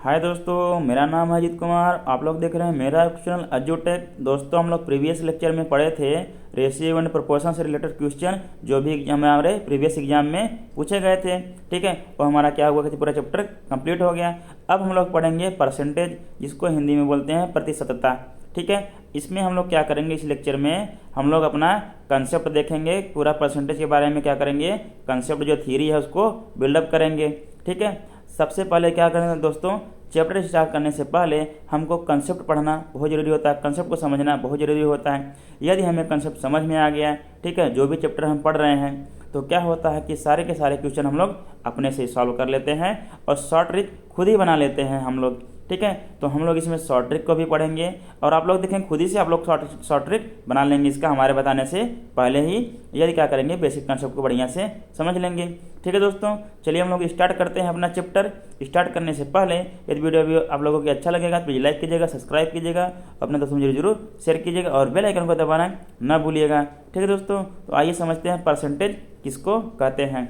हाय दोस्तों, मेरा नाम है अजीत कुमार। आप लोग देख रहे हैं मेरा चैनल एजुटेक। दोस्तों, हम लोग प्रीवियस लेक्चर में पढ़े थे रेशियो एंड प्रोपोर्शन से रिलेटेड क्वेश्चन जो भी एग्जाम हमारे प्रीवियस एग्जाम में पूछे गए थे। ठीक है, वो हमारा क्या हुआ कि पूरा चैप्टर कंप्लीट हो गया। अब हम लोग पढ़ेंगे परसेंटेज, जिसको हिंदी में बोलते हैं प्रतिशतता। ठीक है, इसमें हम लोग क्या करेंगे, इस लेक्चर में हम लोग अपना कंसेप्ट देखेंगे। पूरा परसेंटेज के बारे में क्या करेंगे, कंसेप्ट जो थ्योरी है उसको बिल्डअप करेंगे। ठीक है, सबसे पहले क्या करेंगे दोस्तों, चैप्टर स्टार्ट करने से पहले हमको कंसेप्ट पढ़ना बहुत ज़रूरी होता है, कंसेप्ट को समझना बहुत ज़रूरी होता है। यदि हमें कंसेप्ट समझ में आ गया, ठीक है, जो भी चैप्टर हम पढ़ रहे हैं, तो क्या होता है कि सारे के सारे क्वेश्चन हम लोग अपने से सॉल्व कर लेते हैं और शॉर्ट ट्रिक खुद ही बना लेते हैं हम लोग। ठीक है, तो हम लोग इसमें शॉर्ट ट्रिक को भी पढ़ेंगे और आप लोग देखें खुद ही से आप लोग शॉर्ट ट्रिक बना लेंगे इसका हमारे बताने से पहले ही। यदि क्या करेंगे, बेसिक कंसेप्ट को बढ़िया से समझ लेंगे। ठीक है दोस्तों, चलिए हम लोग स्टार्ट करते हैं अपना चैप्टर। स्टार्ट करने से पहले यदि वीडियो आप लोगों को अच्छा लगेगा तो प्लीज़ लाइक कीजिएगा, सब्सक्राइब कीजिएगा, अपने दोस्तों में जरूर शेयर कीजिएगा और बेल आइकन को दबाना ना भूलिएगा। ठीक है दोस्तों, तो आइए समझते हैं परसेंटेज किसको कहते हैं।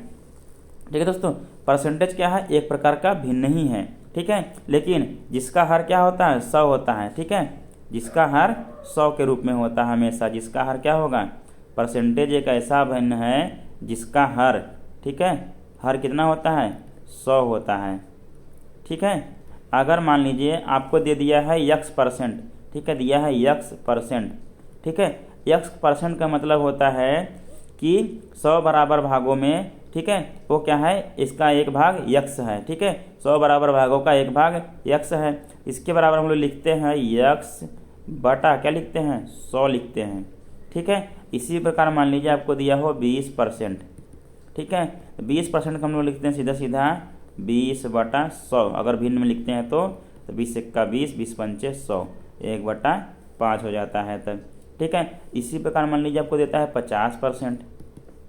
ठीक है दोस्तों, परसेंटेज क्या है, एक प्रकार का भिन्न ही है। ठीक है, लेकिन जिसका हर क्या होता है, 100 होता है। ठीक है, जिसका हर 100 के रूप में होता है हमेशा। जिसका हर क्या होगा, परसेंटेज एक ऐसा भिन्न है जिसका हर, ठीक है, हर कितना होता है, 100 होता है। ठीक है, अगर मान लीजिए आपको दे दिया है x%, ठीक है, दिया है x%। ठीक है, x% का मतलब होता है कि 100 बराबर भागों में, ठीक है, वो क्या है, इसका एक भाग x है। ठीक है, 100 बराबर भागों का एक भाग x है। इसके बराबर हम लोग लिखते हैं x बटा क्या लिखते हैं, 100 लिखते हैं। ठीक है, इसी प्रकार मान लीजिए आपको दिया हो 20%। ठीक है, 20% का हम लोग लिखते हैं सीधा सीधा 20 बटा 100। अगर भिन्न में लिखते हैं तो 20 का 20, 20 पंचे 100, 1/5 हो जाता है तब। ठीक है, इसी प्रकार मान लीजिए आपको देता है 50%।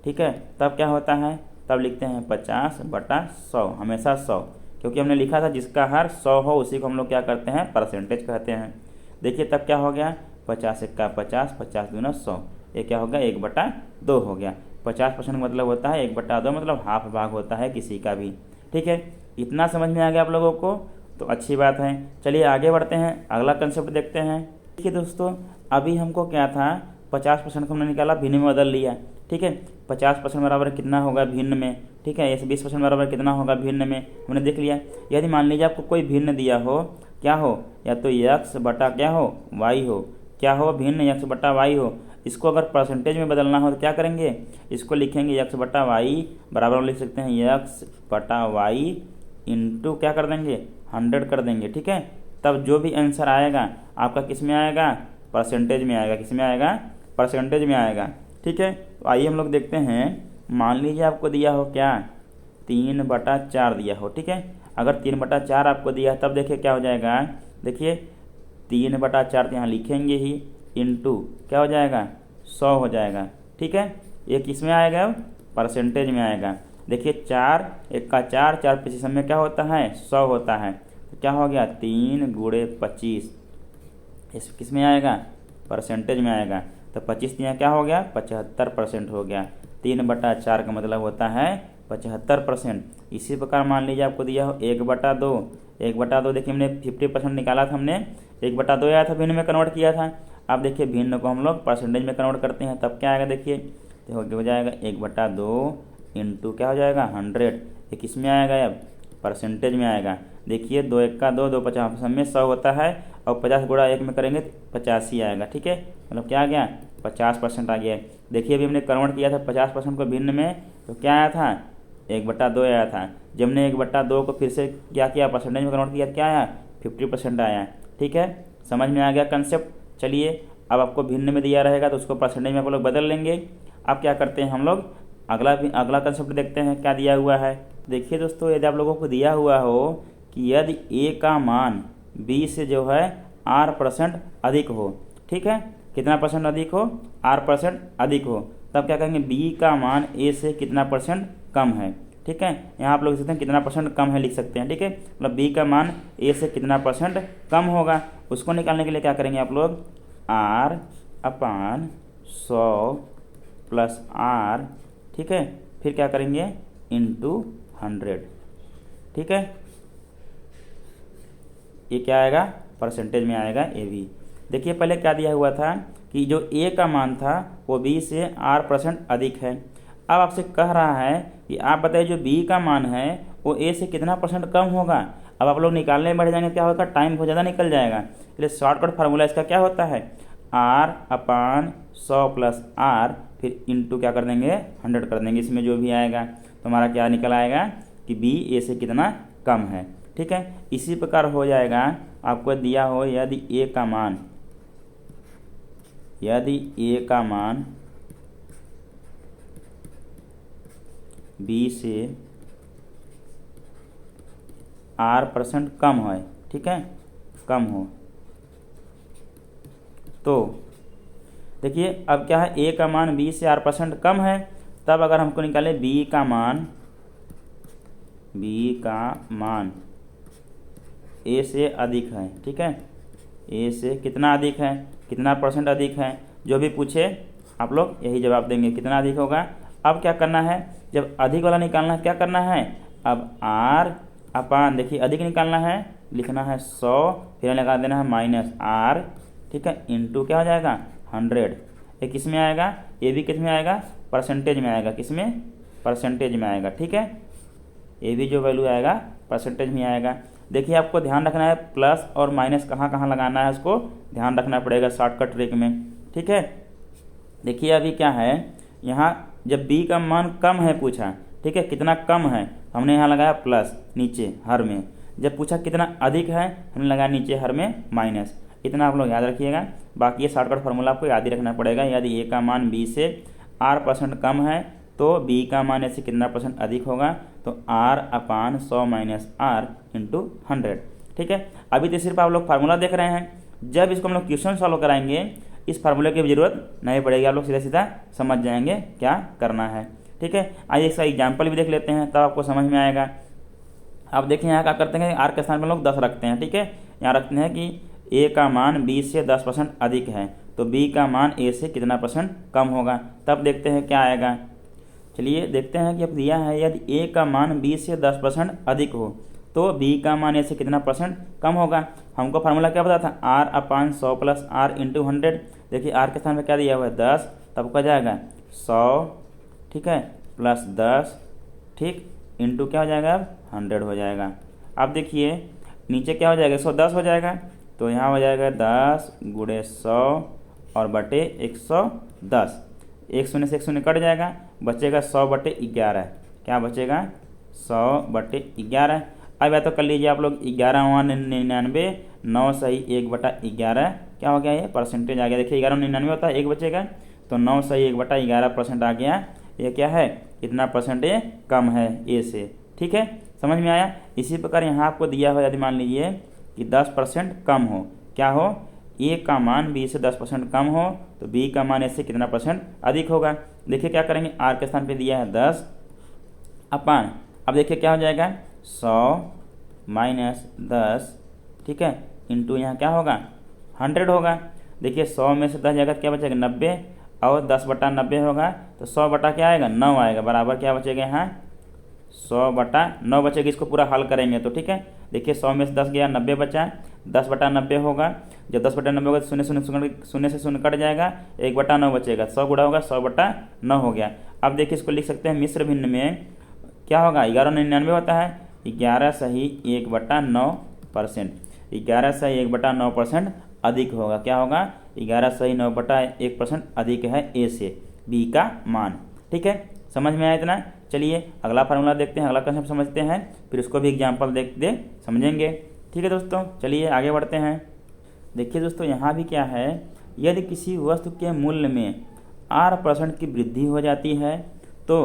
ठीक है, तब क्या होता है, तब लिखते हैं 50 बटा 100, हमेशा 100, क्योंकि हमने लिखा था जिसका हर 100 हो उसी को हम लोग क्या करते हैं, परसेंटेज कहते हैं। देखिए तब क्या हो गया, 50 का 50, 50 दूना 100, ये क्या हो गया, 1/2 हो गया। 50% मतलब होता है 1/2, मतलब हाफ भाग होता है किसी का भी। ठीक है, इतना समझ में आ गया आप लोगों को, तो अच्छी बात है। चलिए आगे बढ़ते हैं, अगला कंसेप्ट देखते हैं। देखिए दोस्तों, अभी हमको क्या था, 50% को हमने निकाला, भिन्न में बदल लिया। ठीक है, 50% बराबर कितना होगा भिन्न में, ठीक है, ऐसे 20% बराबर कितना होगा भिन्न में, हमने देख लिया। यदि मान लीजिए आपको कोई भिन्न दिया हो, क्या हो, या तो x बटा क्या हो, y हो, क्या हो, भिन्न x बटा y हो। इसको अगर परसेंटेज में बदलना हो तो क्या करेंगे, इसको लिखेंगे x बटा y बराबर हम लिख सकते हैं x बटा y इंटू क्या कर देंगे, 100 कर देंगे। ठीक है, तब जो भी आंसर आएगा आपका किस में आएगा, परसेंटेज में आएगा। किस में आएगा, परसेंटेज में आएगा। ठीक है, तो आइए हम लोग देखते हैं। मान लीजिए आपको दिया हो क्या, 3/4 दिया हो। ठीक है, अगर 3/4 आपको दिया तब देखिए क्या हो जाएगा, देखिए 3/4 तो यहाँ लिखेंगे ही, इंटू क्या हो जाएगा, 100 हो जाएगा। ठीक है, ये किस में आएगा, परसेंटेज में आएगा। देखिए 4 1 का 4, 4 25 में क्या होता है, 100 होता है। तो क्या हो गया, 3 × 25, इस किस में आएगा, परसेंटेज में आएगा। तो 25 यहाँ क्या हो गया, 75% हो गया। 3/4 का मतलब होता है 75%। इसी प्रकार मान लीजिए आपको दिया हो 1/2। 1/2 देखिए हमने 50% निकाला था, हमने 1/2 आया था, भिन्न में कन्वर्ट किया था। अब देखिए भिन्न को हम लोग परसेंटेज में कन्वर्ट करते हैं, तब क्या आएगा, देखिए तो हो जाएगा 1/2 इंटू क्या हो जाएगा, 100। ये किस में आएगा, अब परसेंटेज में आएगा। देखिए 2 1 का 2, 2 50 में 100 होता है, और 50 गुणा 1 में करेंगे तो 85 आएगा। ठीक है, मतलब क्या आ गया, 50% आ गया। देखिए अभी हमने कन्वर्ट किया था 50% को भिन्न में, तो क्या आया था, 1/2 आया था। जब हमने 1/2 को फिर से क्या किया, परसेंटेज में कन्वर्ट किया, क्या आया, 50% आया। ठीक है, समझ में आ गया कंसेप्ट। चलिए अब आपको भिन्न में दिया रहेगा तो उसको परसेंटेज में आप लोग बदल लेंगे। अब क्या करते हैं हम लोग, अगला कंसेप्ट देखते हैं क्या दिया हुआ है। देखिए दोस्तों, यदि आप लोगों को दिया हुआ हो कि यदि a का मान b से जो है r% अधिक हो, ठीक है, कितना परसेंट अधिक हो, r% अधिक हो, तब क्या कहेंगे, b का मान a से कितना % कम है। ठीक है, यहाँ आप लोग लिख सकते हैं कितना % कम है, लिख सकते हैं। ठीक है, मतलब b का मान a से कितना % कम होगा, उसको निकालने के लिए क्या करेंगे आप लोग, r/100 + r, ठीक है, फिर क्या करेंगे, इंटू 100। ठीक है, ये क्या आएगा, परसेंटेज में आएगा ए बी। देखिए पहले क्या दिया हुआ था कि जो ए का मान था वो बी से R% अधिक है। अब आपसे कह रहा है कि आप बताइए जो बी का मान है वो ए से कितना % कम होगा। अब आप लोग निकालने में बढ़ जाएंगे, क्या होगा, टाइम बहुत ज़्यादा निकल जाएगा। इसलिए शॉर्टकट फार्मूला इसका क्या होता है, R/100 + R, फिर इंटू क्या कर देंगे, 100 कर देंगे। इसमें जो भी आएगा तो हमारा क्या निकल आएगा कि बी ए से कितना कम है। ठीक है, इसी प्रकार हो जाएगा आपको दिया हो यदि ए का मान बी से R% कम है, ठीक है, कम हो, तो देखिए अब क्या है, ए का मान बी से R% कम है। तब अगर हमको निकाले बी का मान ए से अधिक है, ठीक है, ए से कितना अधिक है, कितना % अधिक है, जो भी पूछे आप लोग यही जवाब देंगे, कितना अधिक होगा। अब क्या करना है, जब अधिक वाला निकालना है क्या करना है, अब R/, देखिए अधिक निकालना है, लिखना है 100, फिर लगा देना है -R, ठीक है, इंटू क्या हो जाएगा 100। ये किस में आएगा, ये भी किस में आएगा, परसेंटेज में आएगा, किस में, परसेंटेज में आएगा, ठीक है, ये भी जो वैल्यू आएगा परसेंटेज में आएगा। देखिए आपको ध्यान रखना है प्लस और माइनस कहाँ कहाँ लगाना है, उसको ध्यान रखना पड़ेगा शॉर्टकट ट्रिक में, ठीक है। देखिए अभी क्या है, यहाँ जब बी का मान कम है पूछा, ठीक है, कितना कम है, हमने यहाँ लगाया प्लस नीचे हर में। जब पूछा कितना अधिक है, हमने लगाया नीचे हर में माइनस। इतना आप लोग याद रखिएगा, बाकी ये शॉर्टकट फार्मूला आपको याद ही रखना पड़ेगा। यदि ए का मान बी से R% कम है तो बी का मान ऐसे कितना % अधिक होगा, तो R/100 - R इंटू 100, ठीक है। अभी तो सिर्फ आप लोग फार्मूला देख रहे हैं, जब इसको हम लोग क्वेश्चन सॉल्व कराएंगे इस फार्मूले की जरूरत नहीं पड़ेगी, आप लोग सीधा सीधा समझ जाएंगे क्या करना है, ठीक है। आइए इसका एग्जाम्पल भी देख लेते हैं, तब आपको समझ में आएगा। आप देखें यहाँ क्या करते हैं, R के स्थान पर लोग 10 रखते हैं, ठीक है। यहाँ रखते हैं कि ए का मान बी से 10% अधिक है, तो बी का मान ए से कितना % कम होगा। तब देखते हैं क्या आएगा, चलिए देखते हैं कि अब दिया है यदि ए का मान बी से 10% अधिक हो तो बी का मान ए से कितना % कम होगा। हमको फार्मूला क्या पता था, R/100 + R इंटू 100। देखिए R के स्थान पर क्या दिया हुआ है 10, तब क्या जाएगा 100, ठीक है, प्लस 10, ठीक, इंटू क्या हो जाएगा अब 100 हो जाएगा। अब देखिए नीचे क्या हो जाएगा, 110 हो जाएगा, तो यहाँ हो जाएगा 10 × 100 और बटे 110। एक शून्य से एक शून्य कट जाएगा, बचेगा 100/11। क्या बचेगा 100/11। अब या तो कर लीजिए आप लोग 11×99, 9 सही 1/11, क्या हो गया, ये परसेंटेज आ गया। देखिए 11×99 होता है, 1 बचेगा, तो 9 सही 1/11% आ गया। ये क्या है, इतना % ये कम है ए से, ठीक है, समझ में आया। इसी प्रकार यहाँ आपको दिया हो, यदि मान लीजिए कि 10% कम हो, क्या हो, ए का मान बी से 10% कम हो तो बी का मान इससे कितना % अधिक होगा। देखिए क्या करेंगे, आर के स्थान पे दिया है 10 अपान, अब देखिए क्या हो जाएगा 100 - 10, ठीक है, इंटू यहाँ क्या होगा 100 होगा। देखिए 100 में से 10 जाएगा क्या बचेगा 90, और 10/90 होगा तो 100 क्या आएगा 9 आएगा, बराबर क्या बचेगा यहाँ 100/9 बचेगा। इसको पूरा हल करेंगे तो ठीक है, देखिए 100 में से 10 गया 90 बचा, 10/90 होगा। जब 10/90 होगा तो शून्य से शून्य कट जाएगा, 1/9 बचेगा, 100 गुणा होगा 100/9 हो गया। अब देखिए इसको लिख सकते हैं मिश्र भिन्न में क्या होगा, 11×99 होता है, 11 सही 1/9%, 11 सही 1/9% अधिक होगा। क्या होगा 11 सही 9/1% अधिक है ए से बी का मान, ठीक है, समझ में आया इतना। चलिए अगला फार्मूला देखते हैं, अगला कंसेप्ट समझते हैं, फिर उसको भी एग्जाम्पल देख दे समझेंगे, ठीक है दोस्तों। चलिए आगे बढ़ते हैं। देखिए दोस्तों यहाँ भी क्या है, यदि किसी वस्तु के मूल्य में R% की वृद्धि हो जाती है तो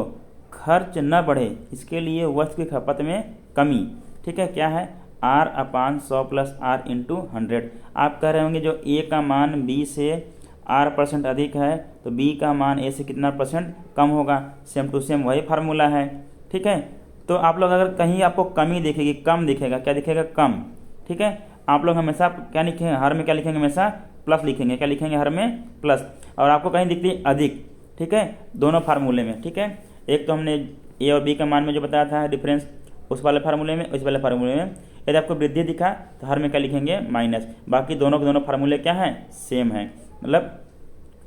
खर्च न बढ़े, इसके लिए वस्तु की खपत में कमी, ठीक है, क्या है R/100 + R इंटू 100। आप कह रहे होंगे जो ए का मान बी से R% अधिक है तो बी का मान ए से कितना % कम होगा, सेम टू सेम वही फार्मूला है, ठीक है। तो आप लोग अगर कहीं आपको कमी दिखेगी, कम दिखेगा, क्या दिखेगा कम, ठीक है, आप लोग हमेशा क्या लिखेंगे, हर में क्या लिखेंगे, हमेशा प्लस लिखेंगे, क्या लिखेंगे हर में प्लस। और आपको कहीं दिखती है अधिक, ठीक है, दोनों फार्मूले में, ठीक है, एक तो हमने ए और बी का मान में जो बताया था डिफरेंस उस वाले फार्मूले में, इस वाले फार्मूले में, यदि आपको वृद्धि दिखा तो हर में क्या लिखेंगे माइनस। बाकी दोनों के दोनों फार्मूले क्या हैं, सेम हैं, मतलब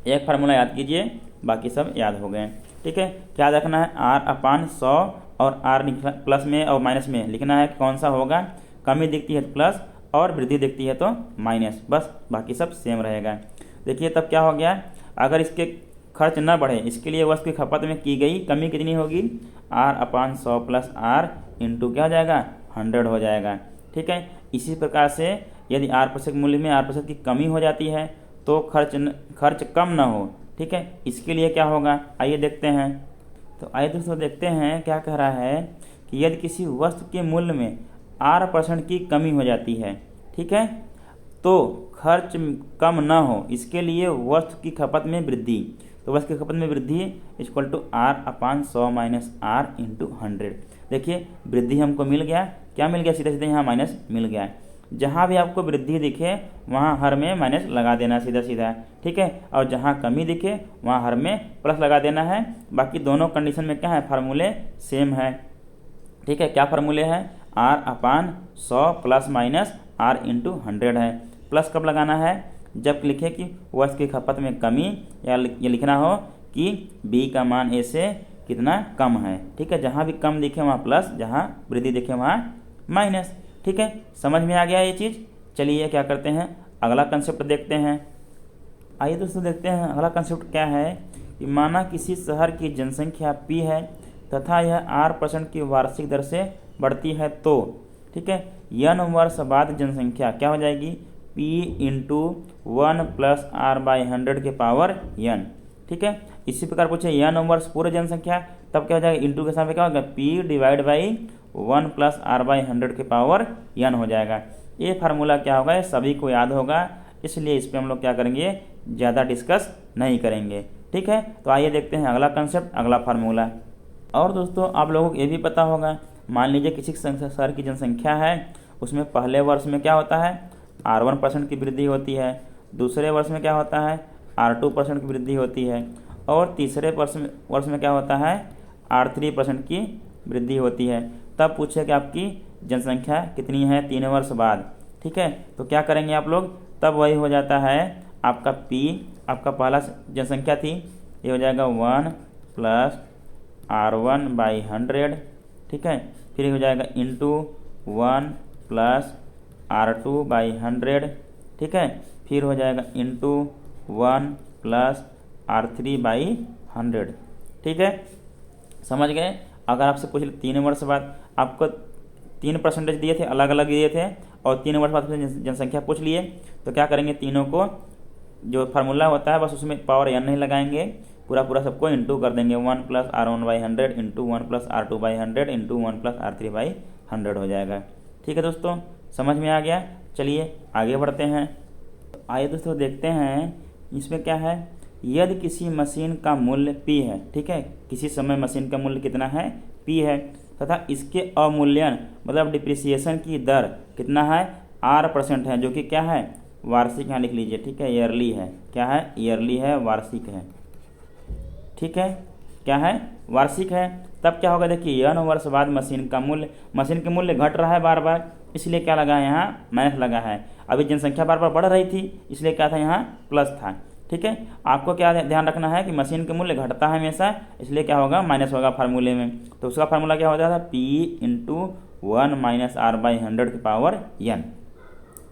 एक फार्मूला याद कीजिए, बाकी सब याद हो गए। ठीक है, क्या रखना है, R/100 और R प्लस में और माइनस में लिखना है कौन सा होगा, कमी दिखती है तो प्लस और वृद्धि दिखती है तो माइनस, बस बाकी सब सेम रहेगा। देखिए तब क्या हो गया, अगर इसके खर्च न बढ़े इसके लिए वस्तु की खपत में की गई कमी कितनी होगी, R/100 प्लस R इंटू क्या हो जाएगा 100 हो जाएगा। ठीक है, इसी प्रकार से यदि R% मूल्य में R% की कमी हो जाती है तो खर्च कम ना हो। ठीक है, इसके लिए क्या होगा, आइए देखते हैं। तो आइए दोस्तों देखते हैं क्या कह रहा है कि यदि किसी वस्तु के मूल्य में R% की कमी हो जाती है, ठीक है, तो खर्च कम ना हो इसके लिए वस्तु की खपत में वृद्धि, तो वस्तु की खपत में वृद्धि equal to R/100 minus R into 100। देखिए वृद्धि हमको मिल गया, क्या मिल गया, सीधे सीधे यहाँ माइनस मिल गया। जहाँ भी आपको वृद्धि दिखे वहाँ हर में माइनस लगा देना सीधा सीधा। ठीक है, और जहाँ कमी दिखे वहाँ हर में प्लस लगा देना है। बाकी दोनों कंडीशन में क्या है, फार्मूले सेम है। ठीक है, क्या फार्मूले हैं, R/100 plus minus R into 100 है। प्लस कब लगाना है, जब लिखे कि वस्तु की खपत में कमी, या ये लिखना हो कि B का मान A से कितना कम है। ठीक है, जहाँ भी कम दिखे वहाँ प्लस, जहाँ वृद्धि दिखे वहाँ माइनस। ठीक है, समझ में आ गया ये चीज़। चलिए क्या करते हैं, अगला कंसेप्ट देखते हैं। आइए दोस्तों देखते हैं अगला कंसेप्ट क्या है कि माना किसी शहर की जनसंख्या P है तथा यह R% की वार्षिक दर से बढ़ती है तो, ठीक है, n वर्ष बाद जनसंख्या क्या हो जाएगी, P इंटू 1 प्लस R/100 के पावर n। ठीक है, इसी प्रकार पूछे n वर्ष पूरे जनसंख्या, तब क्या हो जाएगा, इंटू के सामने क्या होगा, P divide by 1 plus R/100 के पावर n हो जाएगा। ये फार्मूला क्या होगा, ये सभी को याद होगा, इसलिए इस पर हम लोग क्या करेंगे, ज़्यादा डिस्कस नहीं करेंगे। ठीक है, तो आइए देखते हैं अगला कंसेप्ट, अगला फार्मूला। और दोस्तों आप लोगों को ये भी पता होगा, मान लीजिए किसी शहर की जनसंख्या है, उसमें पहले वर्ष में क्या होता है, R1% की वृद्धि होती है, दूसरे वर्ष में क्या होता है, R2% की वृद्धि होती है, और तीसरे वर्ष में क्या होता है, R3% की वृद्धि होती है। तब पूछे कि आपकी जनसंख्या कितनी है 3 वर्ष बाद। ठीक है, तो क्या करेंगे आप लोग, तब वही हो जाता है आपका P, आपका पहला जनसंख्या थी, ये हो जाएगा 1 प्लस R1/100। ठीक है, फिर हो जाएगा इंटू 1 प्लस R2/100। ठीक है, फिर हो जाएगा इंटू 1 प्लस R3/100। ठीक है, समझ गए। अगर आपसे पूछ ले 3 वर्ष बाद, आपको 3% दिए थे, अलग अलग दिए थे, और 3 वर्ष बाद जनसंख्या पूछ लिए, तो क्या करेंगे, तीनों को जो फार्मूला होता है बस उसमें पावर n नहीं लगाएंगे, पूरा पूरा सबको इंटू कर देंगे, 1 plus R1/100 into 1 plus R2/100 into 1 plus R3/100 हो जाएगा। ठीक है दोस्तों, समझ में आ गया। चलिए आगे बढ़ते हैं। आइए दोस्तों देखते हैं इसमें क्या है, यदि किसी मशीन का मूल्य P है, ठीक है, किसी समय मशीन का मूल्य कितना है, P है, तथा इसके अवमूल्यन मतलब डिप्रिसिएशन की दर कितना है, R% है, जो कि क्या है, वार्षिक, यहाँ लिख लीजिए। ठीक है, ईयरली है, क्या है, ईयरली है, वार्षिक है। ठीक है, क्या है, वार्षिक है। तब क्या होगा, देखिए n वर्ष बाद मशीन का मूल्य घट रहा है बार बार, इसलिए क्या लगा है, यहाँ माइनस लगा है। अभी जनसंख्या बार बार बढ़ रही थी, इसलिए क्या था, यहाँ प्लस था। ठीक है, आपको क्या ध्यान रखना है कि मशीन के मूल्य घटता है हमेशा, इसलिए क्या होगा, माइनस होगा फार्मूले में। तो उसका फार्मूला क्या हो जाता है, P इंटू 1 माइनस R/100 की पावर n।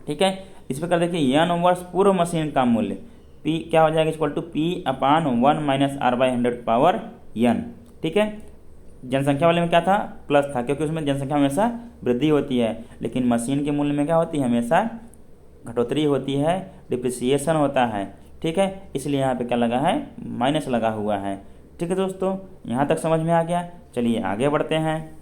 ठीक है, इस प्रकार देखिए n वर्ष पूर्व मशीन का मूल्य P क्या हो जाएगा, equal to P/1 minus R/100 की पावर n। ठीक है, जनसंख्या वाले में क्या था, प्लस था, क्योंकि उसमें जनसंख्या हमेशा वृद्धि होती है, लेकिन मशीन के मूल्य में क्या होती है, हमेशा घटोतरी होती है, डिप्रिसिएशन होता है। ठीक है, इसलिए यहाँ पे क्या लगा है, माइनस लगा हुआ है। ठीक है दोस्तों, यहाँ तक समझ में आ गया। चलिए आगे बढ़ते हैं।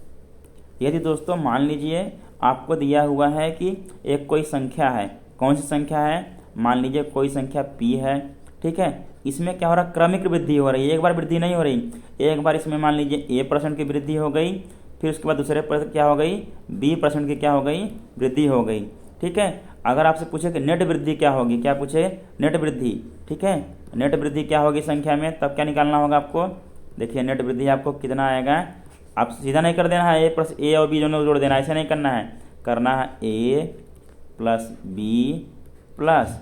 यदि दोस्तों मान लीजिए आपको दिया हुआ है कि एक कोई संख्या है, कौन सी संख्या है, मान लीजिए कोई संख्या P है। ठीक है, इसमें क्या हो रहा है, क्रमिक वृद्धि हो रही है, एक बार वृद्धि नहीं हो रही। एक बार इसमें मान लीजिए A% की वृद्धि हो गई, फिर उसके बाद दूसरे पर क्या हो गई, B% की क्या हो गई, वृद्धि हो गई। ठीक है, अगर आपसे पूछे कि नेट वृद्धि क्या होगी, क्या पूछे, नेट वृद्धि। ठीक है, नेट वृद्धि क्या होगी संख्या में, तब क्या निकालना होगा आपको, देखिए नेट वृद्धि आपको कितना आएगा, आप सीधा नहीं कर देना है, A और B दोनों जोड़ देना, ऐसे नहीं करना है, करना है A plus B plus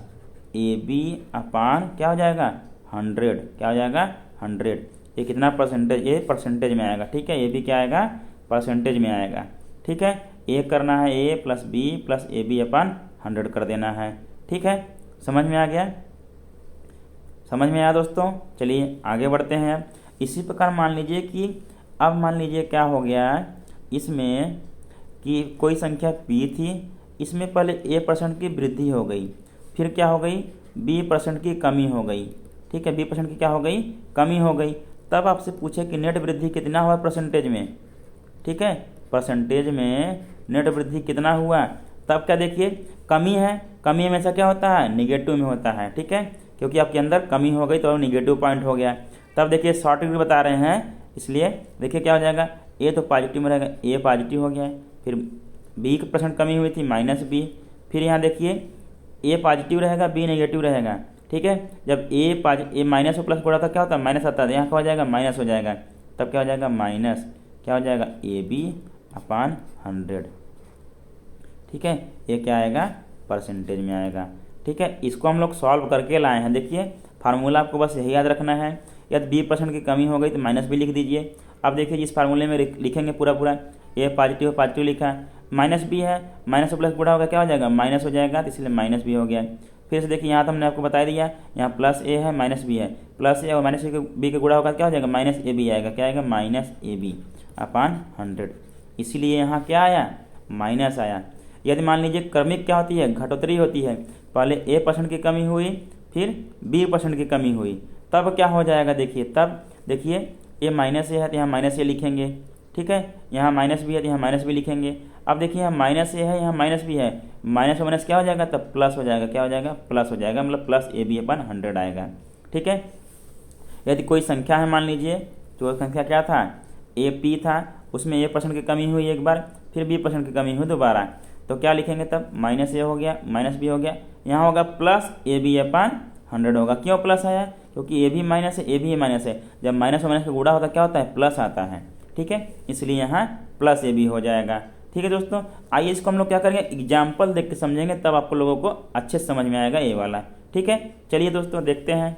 A B upon क्या हो जाएगा 100, क्या हो जाएगा 100। ये कितना परसेंटेज, ये परसेंटेज में आएगा, ठीक है। ये भी क्या आएगा, परसेंटेज में आएगा, ठीक है। ए करना है A plus B plus A B upon 100 कर देना है, ठीक है। समझ में आ गया, समझ में आया दोस्तों। चलिए आगे बढ़ते हैं। अब इसी प्रकार मान लीजिए कि अब मान लीजिए क्या हो गया इसमें कि कोई संख्या p थी, इसमें पहले a% की वृद्धि हो गई, फिर क्या हो गई b% की कमी हो गई, ठीक है। b% की क्या हो गई, कमी हो गई। तब आपसे पूछे कि नेट वृद्धि कितना हुआ परसेंटेज में, ठीक है। परसेंटेज में नेट वृद्धि कितना हुआ, तब क्या देखिए कमी है, कमी हमेशा क्या होता है निगेटिव में होता है, ठीक है। क्योंकि आपके अंदर कमी हो गई तो निगेटिव पॉइंट हो गया। तब देखिए शॉर्ट डिग्री बता रहे हैं, इसलिए देखिए क्या हो जाएगा, ए तो पॉजिटिव में रहेगा, ए पॉजिटिव हो गया, फिर बी की % कमी हुई थी -b, फिर यहाँ देखिए ए पॉजिटिव रहेगा बी नेगेटिव रहेगा, ठीक है। जब ए माइनस और प्लस को था क्या होता है माइनस आता है, यहाँ क्या हो जाएगा माइनस हो जाएगा, तब क्या हो जाएगा माइनस क्या हो जाएगा ए बी अपान 100, ठीक है। ये क्या आएगा परसेंटेज में आएगा, ठीक है। इसको हम लोग सॉल्व करके लाए हैं। देखिए फार्मूला आपको बस यही याद रखना है, यदि b% की कमी हो गई तो -b लिख दीजिए। अब देखिए जिस फार्मूले में लिखेंगे पूरा ए पॉजिटिव लिखा, -b है, माइनस और प्लस गुणा होगा क्या हो जाएगा माइनस हो जाएगा, तो इसलिए -b हो गया। फिर से देखिए यहाँ तो हमने आपको बता दिया, यहाँ +a है -b है, +a और -b के गुणा होगा क्या हो जाएगा -ab आएगा, क्या आएगा -ab अपान 100। इसीलिए यहाँ क्या आया माइनस आया। यदि मान लीजिए क्रमिक क्या होती है घटोत्तरी होती है, पहले a% की कमी हुई फिर b% की कमी हुई, तब क्या हो जाएगा देखिए, तब देखिए ये -a है तो यहाँ -a लिखेंगे, ठीक है। यहाँ -b है तो यहाँ -b लिखेंगे। अब देखिए यहाँ -a है यहाँ -b है, माइनस और माइनस क्या हो जाएगा तब प्लस हो जाएगा, क्या हो जाएगा प्लस हो जाएगा, मतलब +ab अपान 100 आएगा, ठीक है। यदि कोई संख्या है मान लीजिए, जो संख्या क्या था p था, उसमें a% की कमी हुई एक बार, फिर b% की कमी हुई दोबारा, तो क्या लिखेंगे तब -a हो गया -b हो गया, यहाँ होगा +ab अपान 100 होगा। क्यों प्लस आया, क्योंकि ए भी माइनस है ए भी माइनस है, जब माइनस और माइनस का गुणा होता है क्या होता है प्लस आता है, ठीक है। इसलिए यहाँ +ab हो जाएगा, ठीक है दोस्तों। आइए इसको हम लोग क्या करेंगे एग्जाम्पल देख के समझेंगे, तब आपको लोगों को अच्छे से समझ में आएगा ये वाला, ठीक है। चलिए दोस्तों देखते हैं।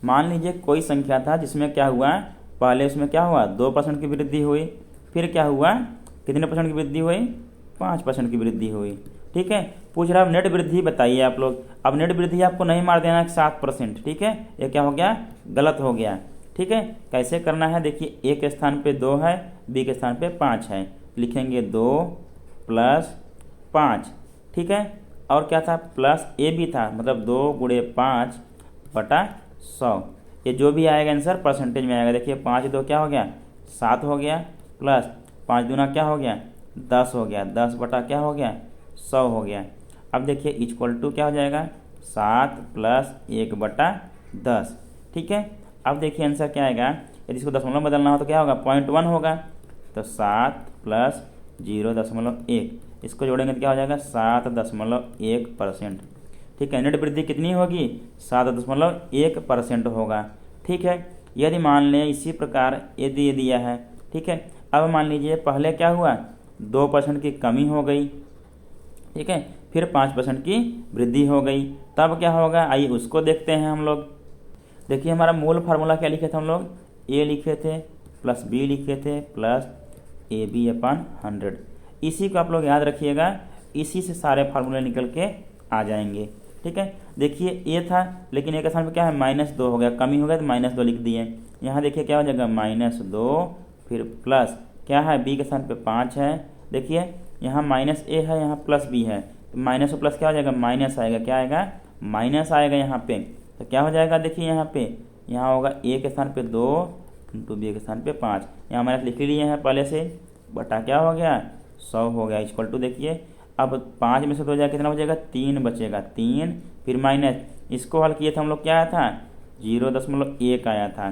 मान लीजिए कोई संख्या था जिसमें क्या हुआ, पहले उसमें क्या हुआ 2% की वृद्धि हुई, फिर क्या हुआ कितने % की वृद्धि हुई 5% की वृद्धि हुई, ठीक है। पूछ रहा है नेट वृद्धि बताइए आप लोग। अब नेट वृद्धि आपको नहीं मार देना है 7%, ठीक है। ये क्या हो गया गलत हो गया, ठीक है। कैसे करना है देखिए, ए के स्थान पे 2 है, बी के स्थान पे 5 है, लिखेंगे 2 + 5, ठीक है। और क्या था प्लस ए भी था, मतलब 2 × 5 / 100, ये जो भी आएगा आंसर परसेंटेज में आएगा। देखिए 5 2 क्या हो गया 7 हो गया, प्लस 5 दूना क्या हो गया 10 हो गया, 10 बटा क्या हो गया 100 हो गया। अब देखिए इक्वल टू क्या हो जाएगा 7 + 1/10, ठीक है। अब देखिए आंसर क्या आएगा, यदि इसको दशमलव में बदलना हो तो क्या होगा 0.1 होगा, तो 7 + 0.1, इसको जोड़ेंगे तो क्या हो जाएगा 7.1%, ठीक है। नेट वृद्धि कितनी होगी 7.1% होगा, ठीक है। यदि मान लें इसी प्रकार यदि ये दिया है, ठीक है। अब मान लीजिए पहले क्या हुआ 2% की कमी हो गई, ठीक है, फिर 5% की वृद्धि हो गई, तब क्या होगा आइए उसको देखते हैं हम लोग। देखिए हमारा मूल फार्मूला क्या लिखे थे हम लोग, ए लिखे थे प्लस बी लिखे थे प्लस AB अपान 100, इसी को आप लोग याद रखिएगा, इसी से सारे फार्मूले निकल के आ जाएंगे, ठीक है। देखिए ए था लेकिन ए के स्थान पे क्या है -2 हो गया, कमी हो गया तो -2 लिख दिए। यहाँ देखिए क्या हो जाएगा -2, फिर प्लस क्या है बी के स्थान पे 5 है, देखिए यहाँ -a है यहाँ +b है, तो माइनस और प्लस क्या हो जाएगा माइनस आएगा, क्या आएगा माइनस आएगा यहाँ पे, तो क्या हो जाएगा देखिए यहाँ पे, यहाँ होगा a के स्थान पे 2 × b के स्थान पे 5, यहाँ माइनस लिख लिए हैं पहले से, बटा क्या हो गया 100 हो गया, इक्वल टू देखिए अब 5 में से 2 जाएगा कितना हो जाएगा 3 बचेगा, 3 फिर माइनस, इसको हल किए थे हम लोग क्या आया था 0.1 आया था,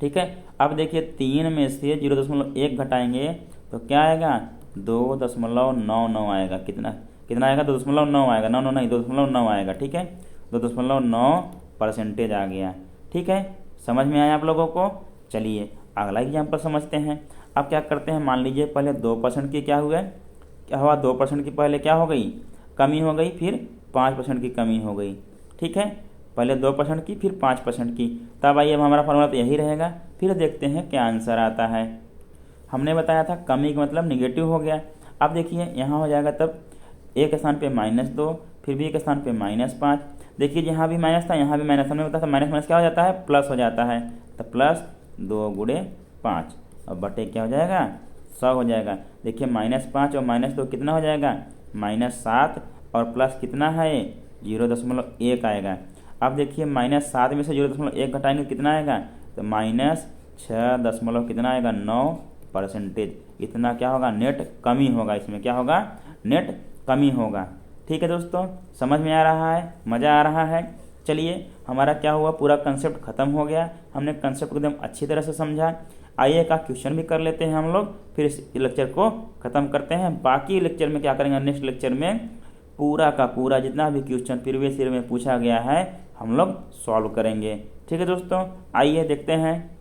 ठीक है। अब देखिए 3 में से 0.1 घटाएंगे तो क्या आएगा 2.99 आएगा, कितना आएगा 2.9 आएगा, 9 नहीं 2.9 आएगा, ठीक है। 2.9% आ गया, ठीक है। समझ में आया आप लोगों को। चलिए अगला एग्जाम्पल समझते हैं। अब क्या करते हैं, मान लीजिए पहले 2% की क्या हुआ क्या हुआ, 2% की पहले क्या हो गई, कमी हो गई, फिर 5% की कमी हो गई। ठीक है, पहले 2% की, फिर 5% की। तब आइए, अब हमारा फॉर्मूला तो यही रहेगा। फिर देखते हैं क्या आंसर आता है। हमने बताया था कमी का मतलब निगेटिव हो गया। अब देखिए यहाँ हो जाएगा, तब ए के स्थान पे -2, फिर बी के स्थान पे -5। देखिए यहाँ भी माइनस था, यहाँ भी माइनस, हमने बताया था माइनस माइनस क्या हो जाता है, प्लस हो जाता है। तो +2 × 5 और बटे क्या हो जाएगा, 100 हो जाएगा। देखिए -5 और -2 कितना हो जाएगा, -7, और प्लस कितना है 0.1 आएगा। अब देखिए -7 में से 0.1 घटाएंगे कितना आएगा, तो -6 कितना आएगा 9%। इतना क्या होगा, नेट कमी होगा। इसमें क्या होगा, नेट कमी होगा। ठीक है दोस्तों, समझ में आ रहा है, मज़ा आ रहा है। चलिए, हमारा क्या हुआ, पूरा कंसेप्ट खत्म हो गया। हमने कंसेप्ट को एकदम अच्छी तरह से समझा। आइए का क्वेश्चन भी कर लेते हैं हम लोग, फिर इस लेक्चर को ख़त्म करते हैं। बाकी लेक्चर में क्या करेंगे, नेक्स्ट लेक्चर में पूरा का पूरा जितना भी क्वेश्चन प्रीवियस ईयर में पूछा गया है हम लोग सॉल्व करेंगे। ठीक है दोस्तों, आइए देखते हैं।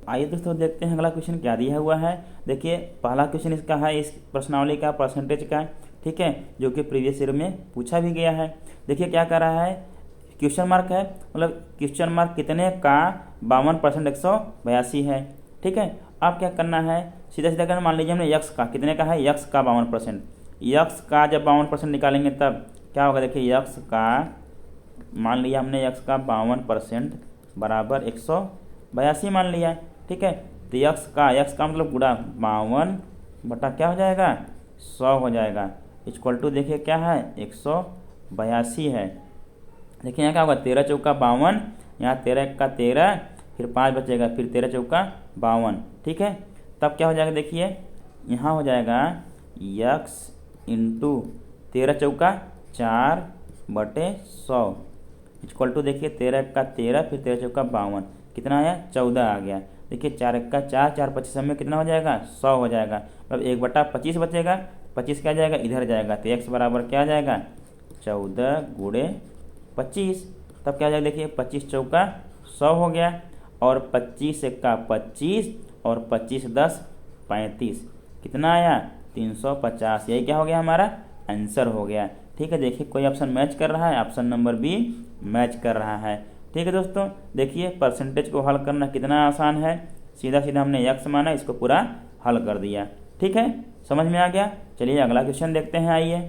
आइए दोस्तों देखते हैं अगला क्वेश्चन क्या दिया हुआ है। देखिए पहला क्वेश्चन इसका है इस प्रश्नावली का परसेंटेज का। ठीक है, जो कि प्रीवियस ईयर में पूछा भी गया है। देखिए क्या कर रहा है, क्वेश्चन मार्क है, मतलब क्वेश्चन मार्क कितने का 52% 182 है। ठीक है, अब क्या करना है, सीधा सीधा करना। मान लीजिए हमने यक्स का कितने का है, यक्स का 52%। यक्स का जब 52% निकालेंगे तब क्या होगा, देखिए यक्स का, मान लिया हमने यक्स का 52% बराबर 182 मान लिया। ठीक है, तो यक्स का मतलब गुणा 52 बटा क्या हो जाएगा, 100 हो जाएगा। इक्वल टू देखिए क्या है, 182 है। देखिए यहाँ क्या होगा, 13 चौका 52, यहाँ 13 का 13, फिर 5 बचेगा, फिर 13 चौका 52। ठीक है, तब क्या हो जाएगा, देखिए यहाँ हो जाएगा यक्स इंटू 13 चौका 4 बटे 100 इक्वल टू देखिए 13 का 13, फिर 13 चौका 52, कितना आया, 14 आ गया। देखिए 4 का 4, 4 25 में कितना हो जाएगा, 100 हो जाएगा। मतलब 1/25 बचेगा, 25 क्या जाएगा, इधर जाएगा, तो x बराबर क्या आ जाएगा, 14 × 25। तब क्या जाएगा, देखिए 25 चौका 100 हो गया, और 25 का 25, और 25 10 35, कितना आया, 350। यही क्या हो गया, हमारा आंसर हो गया। ठीक है, देखिए कोई ऑप्शन मैच कर रहा है, ऑप्शन नंबर बी मैच कर रहा है। ठीक है दोस्तों, देखिए परसेंटेज को हल करना कितना आसान है। सीधा सीधा हमने यक्स माना, इसको पूरा हल कर दिया। ठीक है, समझ में आ गया। चलिए अगला क्वेश्चन देखते हैं। आइए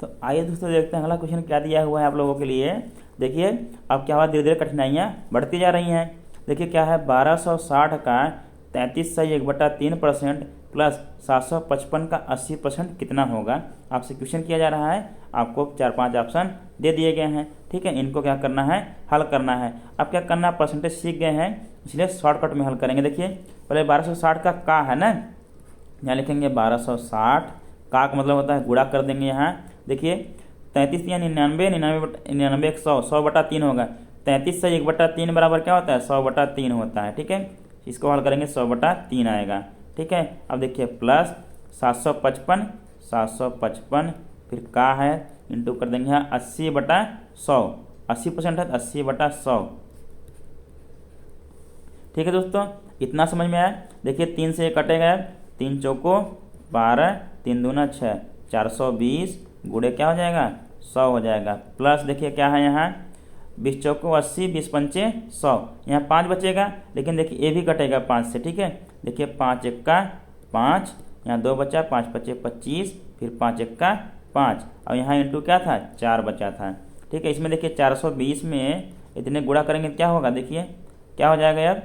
तो आइए दोस्तों देखते हैं अगला क्वेश्चन क्या दिया हुआ है आप लोगों के लिए। देखिए अब क्या हुआ, धीरे धीरे कठिनाइयाँ बढ़ती जा रही हैं। देखिए क्या है, 1260 का 33/3% प्लस 755 का 80% कितना होगा। आपसे क्वेश्चन किया जा रहा है, आपको 4-5 ऑप्शन दे दिए गए हैं। ठीक है, इनको क्या करना है, हल करना है। अब क्या करना है, परसेंटेज सीख गए हैं, इसलिए शॉर्टकट में हल करेंगे। देखिए पहले 1260 का है ना, यहाँ लिखेंगे 1260 का मतलब होता है गुणा कर देंगे। यहाँ देखिए 33 या 99, 99 100, 100/3 होगा। 33 से 1/3 बराबर क्या होता है, 100/3 होता है। ठीक है, इसको हल करेंगे 100/3 आएगा। ठीक है, अब देखिए प्लस 755, 755 फिर का है इंटू कर देंगे यहाँ 80/100, 80% है 80/100। ठीक है दोस्तों, इतना समझ में आया। देखिए 3 से कटेगा, 3 चौको 12, 3 दूना 6, 420 गुणे क्या हो जाएगा, 100 हो जाएगा। प्लस देखिए क्या है यहाँ 20 चौको 80, 20 पंचे 100, यहाँ 5 बचेगा, लेकिन देखिए ये भी कटेगा 5 से। ठीक है, देखिए 5 1 का 5, यहाँ 2 बचा, 5 पचे 25, फिर 5 1 का 5, और यहाँ इंटू क्या था, 4 बचा था। ठीक है, इसमें देखिए 420 में इतने गुणा करेंगे क्या होगा, देखिए क्या हो जाएगा यार,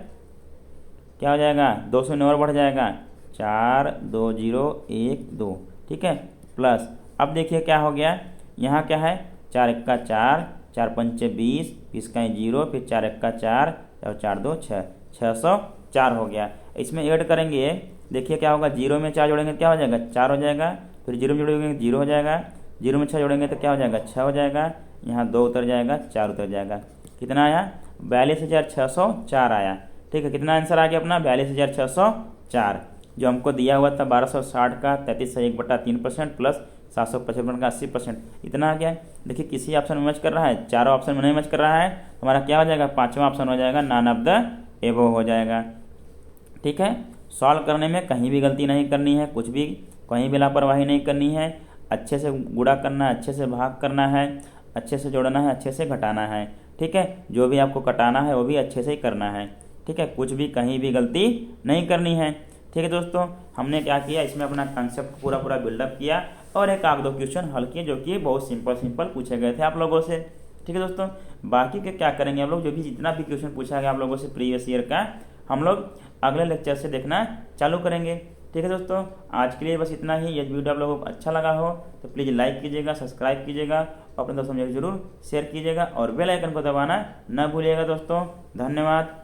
क्या हो जाएगा, 200 और बढ़ जाएगा, 4 2 0 1 2। ठीक है, प्लस अब देखिए क्या हो गया, यहाँ क्या है 4 1 का 4, 4 पंचे 20, 20 का 0, फिर 4 1 का 4 और 4 2 6, 604 हो गया। इसमें ऐड करेंगे, देखिए क्या होगा, 0 में 4 जोड़ेंगे क्या हो जाएगा, 4 हो जाएगा, फिर 0 में जोड़ेंगे 0 हो जाएगा, 0 में 6 जोड़ेंगे तो क्या हो जाएगा, 6 हो जाएगा, यहाँ 2 उतर जाएगा, 4 उतर जाएगा, कितना आया, 42,604 आया। ठीक है, कितना आंसर आ गया अपना, 42,604, जो हमको दिया हुआ था 1260 का 33 से 1/3% प्लस 755 का 80%, इतना आ गया। देखिए किसी ऑप्शन में मैच कर रहा है, चारों ऑप्शन में नहीं मैच कर रहा है, हमारा क्या हो जाएगा, 5वां ऑप्शन हो जाएगा, नॉन ऑफ द एबोव हो जाएगा। ठीक है, सॉल्व करने में कहीं भी गलती नहीं करनी है, कुछ भी कहीं भी लापरवाही नहीं करनी है, अच्छे से गुणा करना है, अच्छे से भाग करना है, अच्छे से जोड़ना है, अच्छे से घटाना है। ठीक है, जो भी आपको कटाना है वो भी अच्छे से ही करना है। ठीक है, कुछ भी कहीं भी गलती नहीं करनी है। ठीक है दोस्तों, हमने क्या किया, इसमें अपना कंसेप्ट पूरा पूरा बिल्डअप किया और एक आध दो क्वेश्चन हल किए जो कि बहुत सिंपल पूछे गए थे आप लोगों से। ठीक है दोस्तों, बाकी के क्या करेंगे हम लोग, जो भी जितना भी क्वेश्चन पूछा गया आप लोगों से प्रीवियस ईयर का, हम लोग अगले लेक्चर से देखना चालू करेंगे। ठीक है दोस्तों, आज के लिए बस इतना ही। यदि वीडियो आप लोगों को अच्छा लगा हो तो प्लीज़ लाइक कीजिएगा, सब्सक्राइब कीजिएगा, अपने दोस्तों में जरूर शेयर कीजिएगा और बेल आइकन को दबाना न भूलिएगा दोस्तों। धन्यवाद।